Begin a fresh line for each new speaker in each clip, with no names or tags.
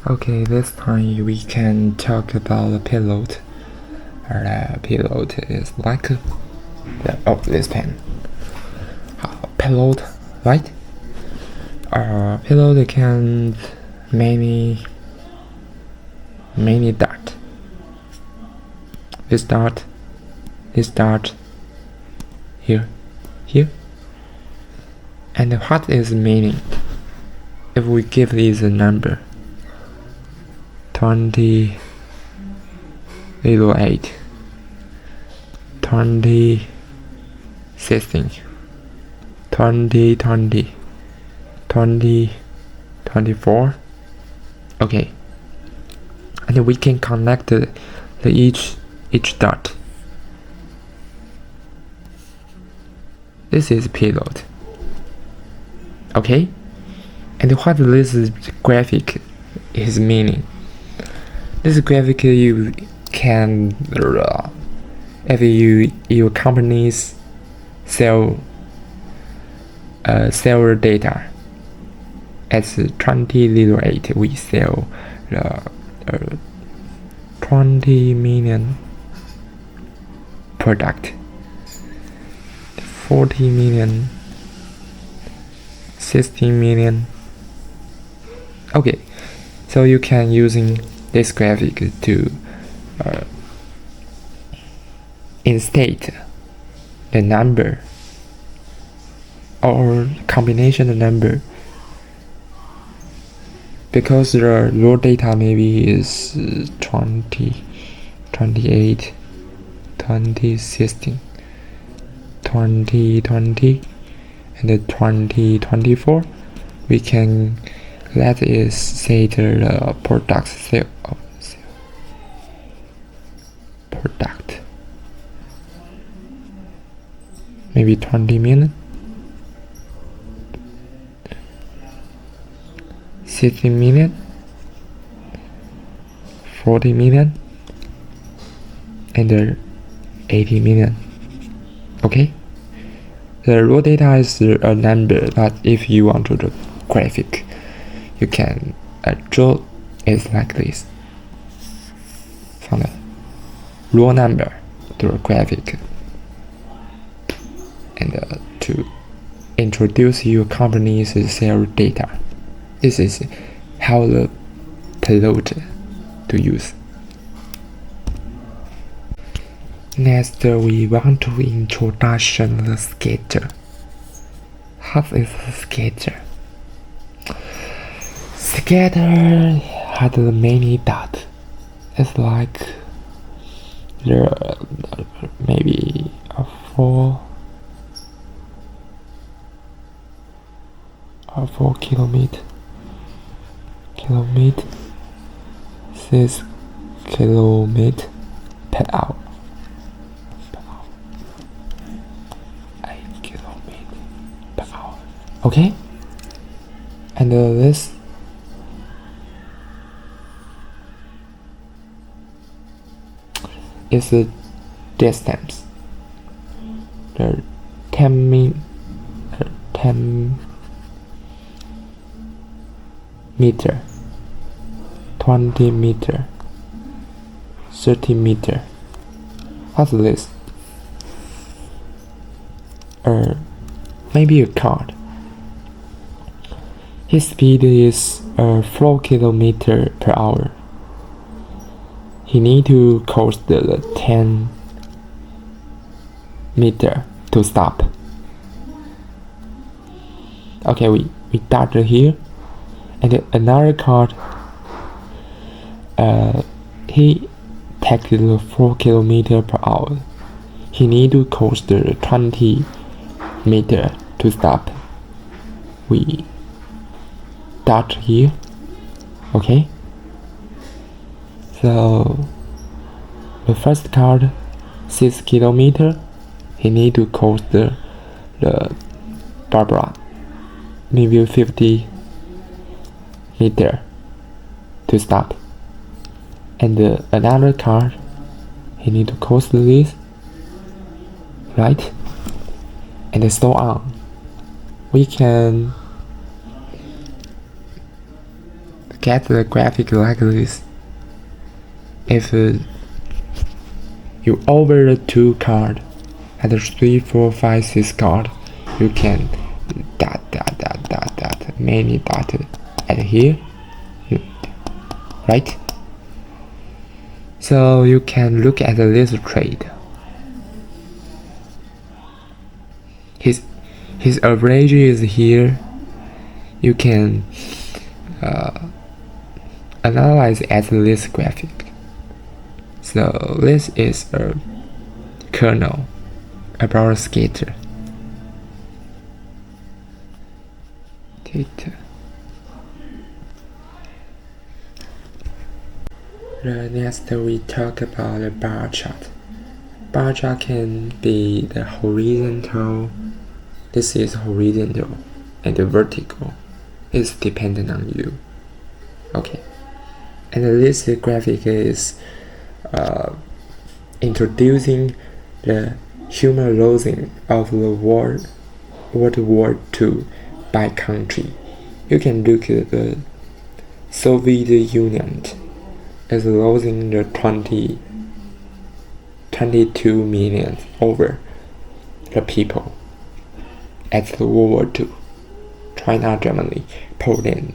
Okay, this time we can talk about the payload. Payload is like this pen. Payload, right? Payload can many dot. This dot here, and what is meaning? If we give this a number 20 little 8 20 16 20 20 20 24. Okay, and we can connect the each dot. This is payload. Okay, and what this graphic is meaning? This graphic you can if your companies sell data as 20 little 8, we sell 20 million product, 40 million, 16 million. Okay, so you can using this graphic to instate the number or combination number, because the raw data maybe is 20 28 20 16 20 20 and 20 24. We can let it say the product sale product maybe 20 million, 60 million, 40 million, and 80 million. Okay, the raw data is a number, but if you want to do graphic, you can draw it like this, from the raw number to a graphic, and to introduce your company's sales data. This is how the payload to use. Next, we want to introduction the scatter. What is the scatter? Scatter had many dots. It's like there maybe a 4 kilometer 6 kilometer per hour. 8 kilometer per hour. Okay, and this is the distance. The 10 meter, 20 meter, 30 meter. What's this? Maybe a car. His speed is 4 kilometer per hour. He need to cross the 10 meter to stop. Okay, we start here, and another car. He takes the 4 kilometer per hour. He need to cross the 20 meter to stop. We start here. Okay. So the first car 6 kilometer. He need to cross the Barbara, maybe 50 meter to stop. And another car, he need to cross this, right? And so on. We can get the graphic like this. If you over the 2 card at 3, 4, 5, 6 card, you can dot many dot at here, right? So you can look at this trade. His average is here. You can analyze at this graphic. So this is a kernel about scatter. Data. Next we talk about the bar chart. Bar chart can be the horizontal. This is horizontal, and the vertical is dependent on you. Okay, and this graphic is introducing the human losing of the World War II by country. You can look at the Soviet Union is losing the 22 million over the people at the World War II. China, Germany, Poland,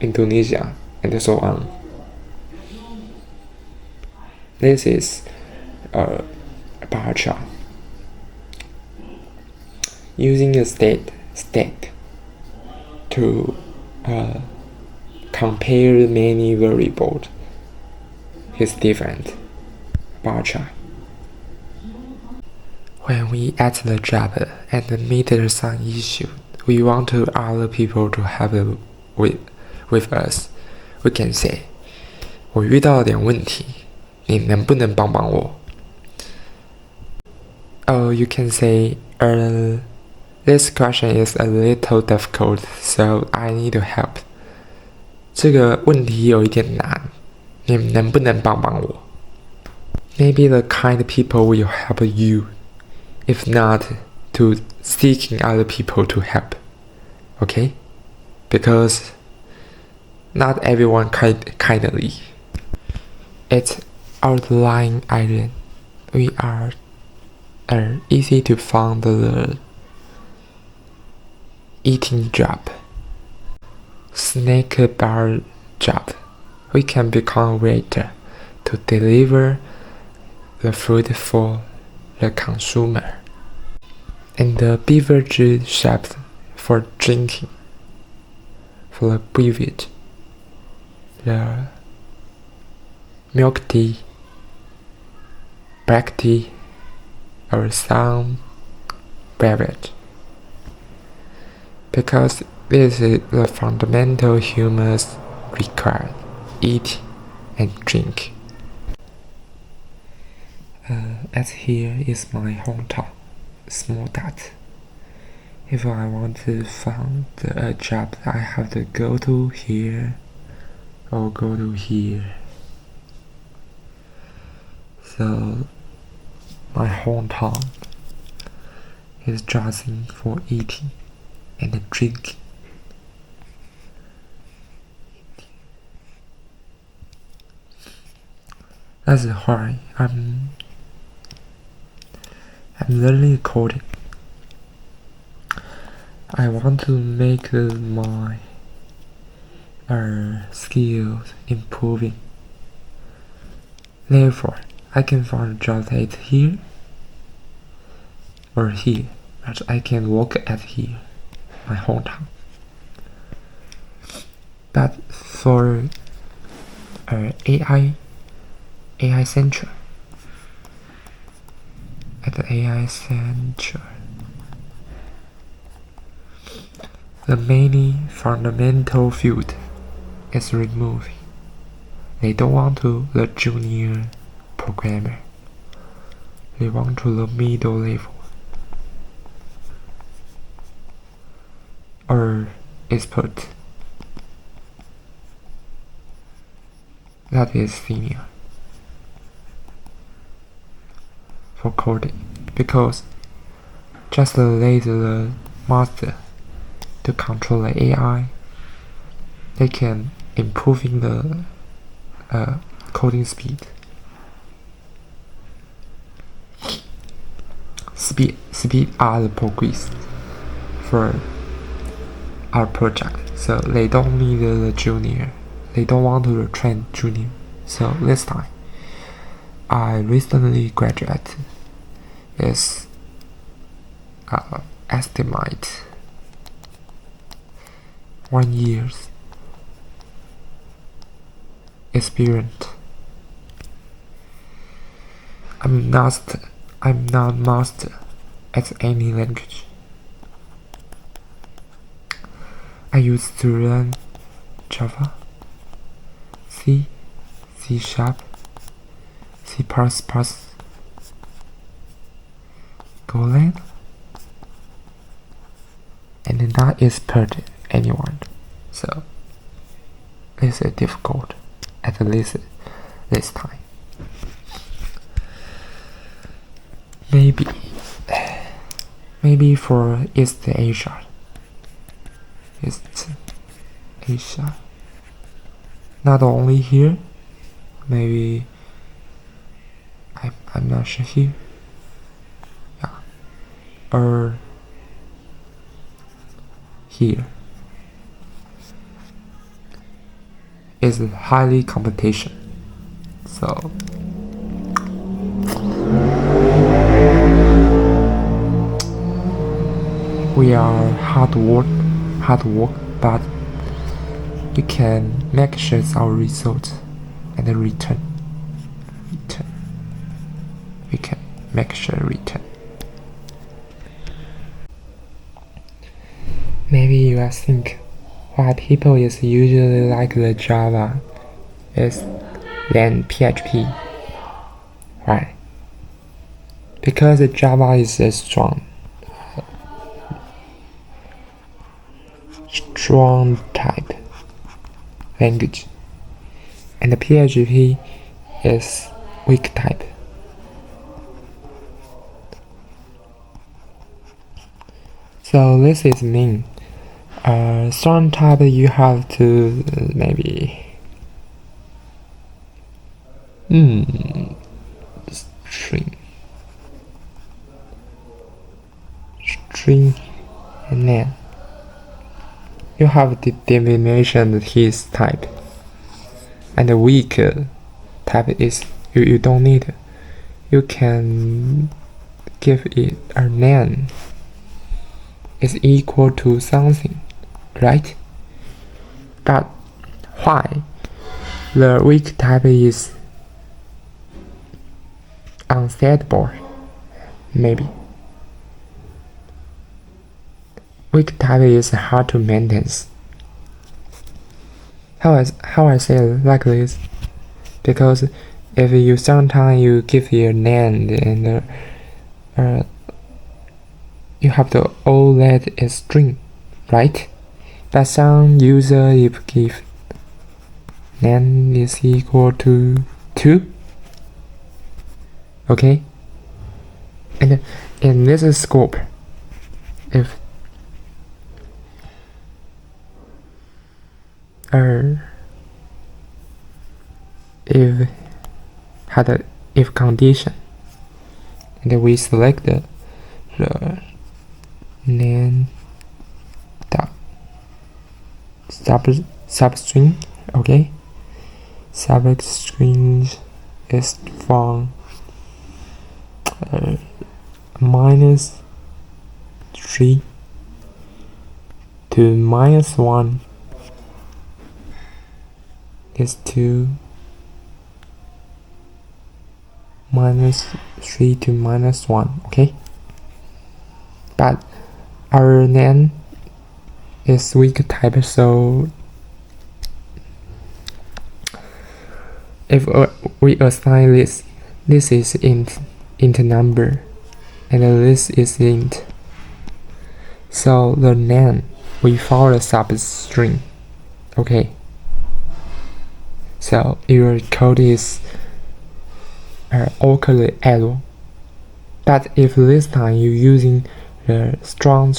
Indonesia, and so on. This is a bar chart using a state to compare many variables. Is different bar chart. When we at the job and meet some issue, we want to other people to help with us. We can say, 我遇到了点问题，你能不能帮帮我？ Oh, you can say, this question is a little difficult, so I need to help. 这个问题有一点难，你能不能帮帮我？ Maybe the kind people will help you, if not to seeking other people to help. Okay? Because not everyone kindly. It's outlying island. We are easy to find the eating job. Snack bar job. We can become waiter to deliver the food for the consumer. And the beverage shop for drinking. For the beverage. The milk tea, black tea, or some beverage. Because this is the fundamental humans require: eat and drink. As here is my hometown, small dot. If I want to find a job, I have to go to here or go to here. So my hometown is chosen for eating and drinking. That's why I'm learning coding. I want to make my skills improving. Therefore, I can find jobs at here or here, but I can work at here, my hometown. But for AI Central, at the AI Central, the many fundamental field is removed. They don't want to the junior programmer. They want to the middle level or expert. That is senior for coding, because just let the master to control the AI, they can improving the coding speed. Speed are the progress for our project. So they don't need the junior. They don't want to train junior. So this time, I recently graduated. Is estimate 1 year's experience. I'm not master at any language. I used to learn Java, C, C#, C++, Golang, and not expert anyone. So this is difficult, at least this time. Maybe for East Asia. Not only here, maybe I'm not sure here. Yeah. Or here is highly competition. So we are hard work, but we can make sure our results and the return. We can make sure return. Maybe you are think why people is usually like the Java is than PHP. Right? Because the Java is a strong type language, and the PHP is weak type. So this is mean. Strong type you have to maybe string and then you have the definition his type, and the weak type is you don't need. You can give it a name is equal to something, right? But why the weak type is unsetable? Maybe weak type is hard to maintain. How I say it like this? Because if you sometimes you give your name and you have to all that is string, right? But some user if give name is equal to 2, okay? And in this scope, if had a if condition, and we select the name dot substring, okay? Substring is from -3 to -1 is to -3 to -1, okay? But our name is weak type, so if we assign this is int number, and this is int, so the name we follow a substring, okay? So your code is occur error. But if this time you're using the strong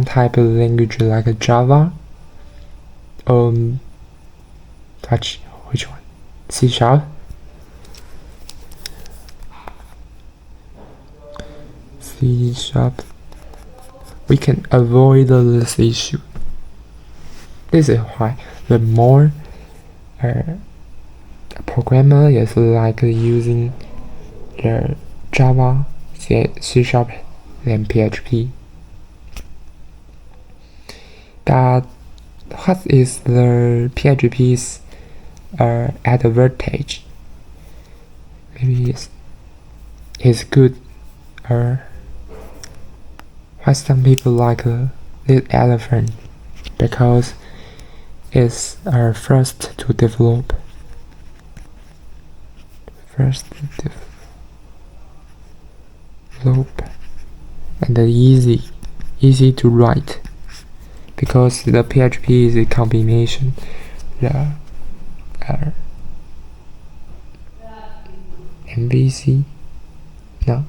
type of language like Java, Touch which one? C sharp. C sharp. We can avoid this issue. This is why the more programmer is like using the Java, C sharp, than PHP. But what is the PHP's advantage? Maybe it's good, why some people like this elephant, because it's first to develop. And easy to write, because the PHP is a combination. The MVC. No.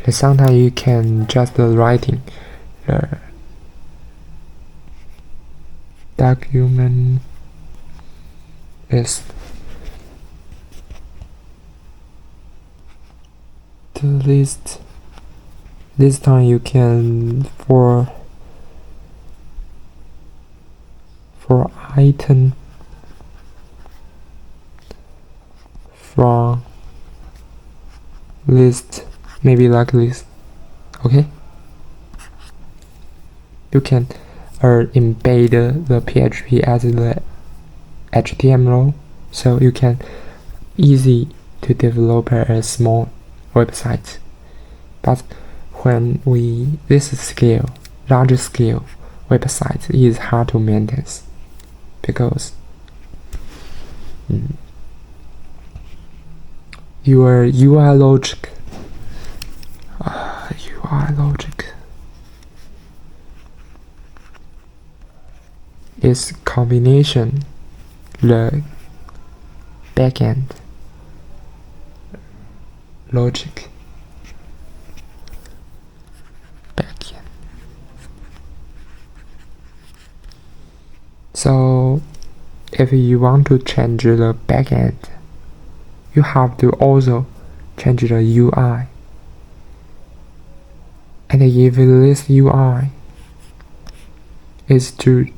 And sometimes you can just writing the document is the list. This time you can for item from list, maybe like this. Okay, you can embed the PHP as the HTML, so you can easy to develop a small website. But when this scale, larger scale website is hard to maintain, because your UI logic is combination the backend logic. So if you want to change the backend, you have to also change the UI. And if this UI is to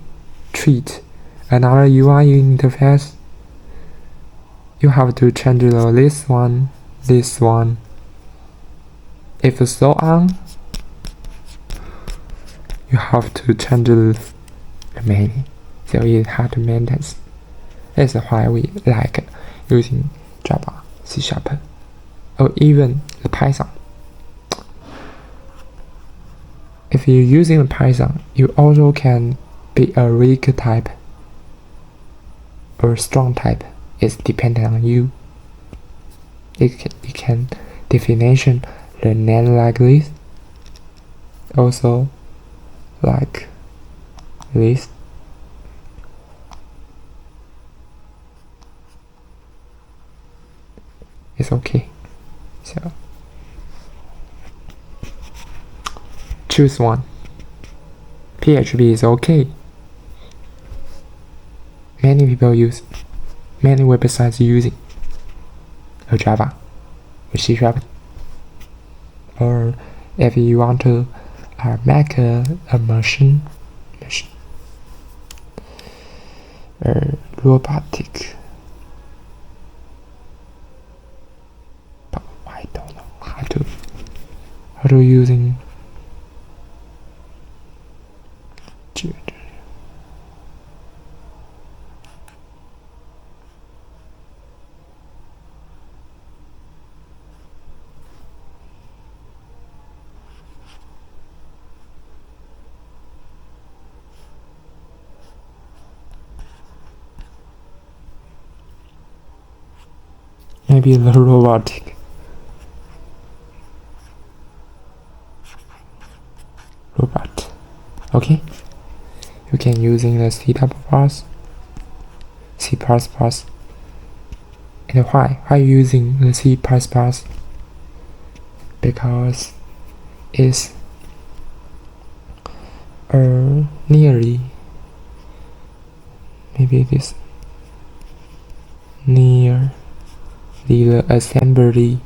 treat another UI interface, you have to change this one. If so on, you have to change the many. So it's hard to maintain. That's why we like using Java, C sharp, or even the Python. If you're using Python, you also can be a weak type or strong type. It's dependent on you. It can definition the name like this, also like this. It's okay. So choose one. PHP is okay. Many websites using a Java or C sharp. Or if you want to make a machine robotic. But I don't know how to using maybe the robotic. Robot. Okay. You can using the C++, and why using the C++? Because it's nearly maybe this near the assembly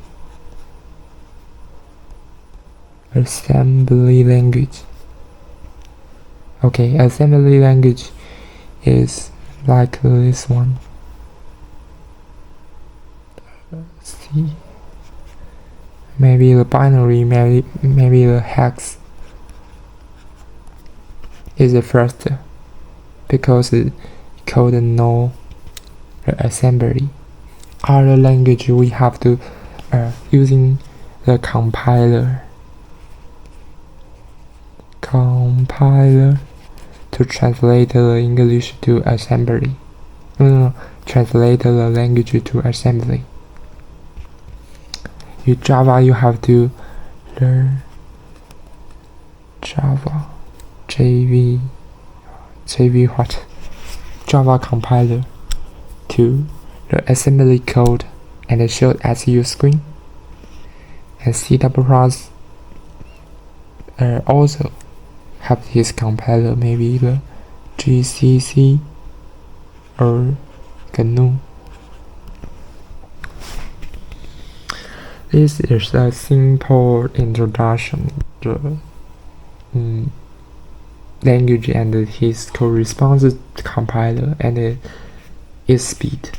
language. Okay, assembly language is like this one. See, maybe the binary, maybe the hex is the first, because it code no assembly. Other language we have to using the compiler to translate the English to assembly. Translate the language to assembly. In Java, you have to learn Java compiler to the assembly code and show as your screen. And C++ also have this compiler, maybe the GCC or GNU. This is a simple introduction to the language and its corresponding compiler and its speed.